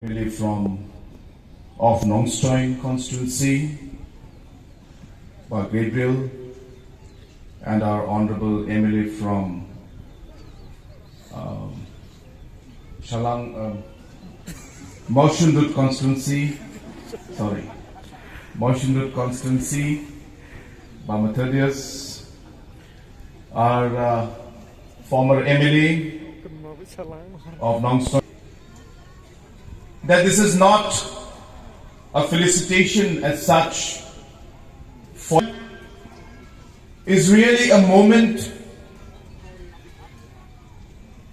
Emily of Nongstoiñ constituency, by Gabriel, and our Honorable Emily from Motionwood constituency, by Methodius, our former Emily of Nongstoiñ. That this is not a felicitation as such, for is really a moment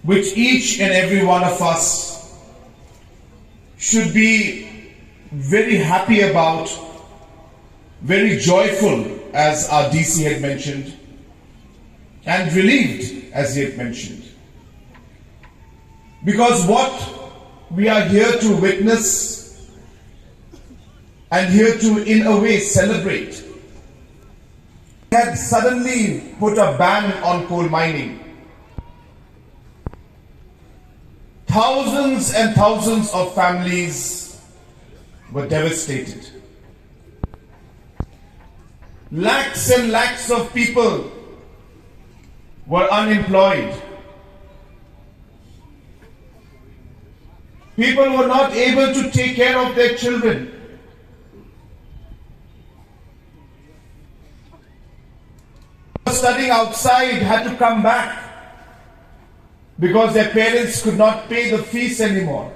which each and every one of us should be very happy about, very joyful, as our DC had mentioned, and relieved, as he had mentioned. Because what we are here to witness and here to, in a way, celebrate. We had suddenly put a ban on coal mining. Thousands and thousands of families were devastated. Lakhs and lakhs of people were unemployed. People were not able to take care of their children. Studying outside had to come back because their parents could not pay the fees anymore.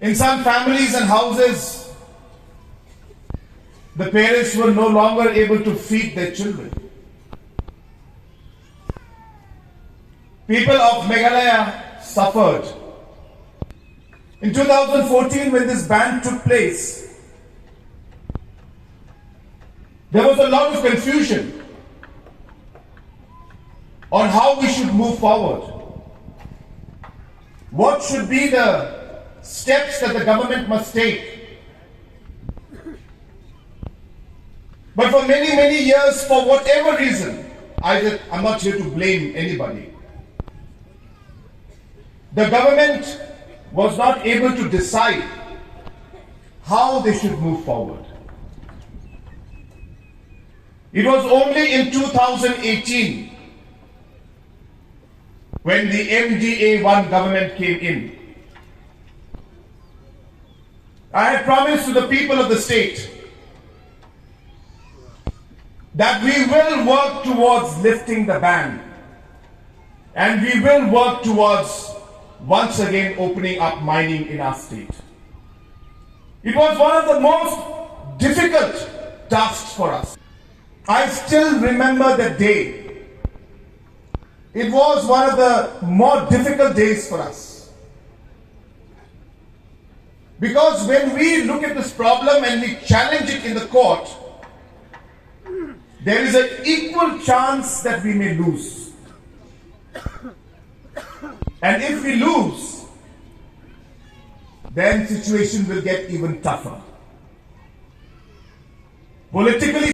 In some families and houses, the parents were no longer able to feed their children. People of Meghalaya suffered. In 2014, when this ban took place, there was a lot of confusion on how we should move forward. What should be the steps that the government must take? But for many, many years, for whatever reason, I'm not here to blame anybody. The government was not able to decide how they should move forward. It was only in 2018 when the MDA-1 government came in. I had promised to the people of the state that we will work towards lifting the ban, and we will work towards once again opening up mining in our state. It was one of the most difficult tasks for us. I still remember the day. It was one of the more difficult days for us. Because when we look at this problem and we challenge it in the court, there is an equal chance that we may lose. And if we lose, then situation will get even tougher. Politically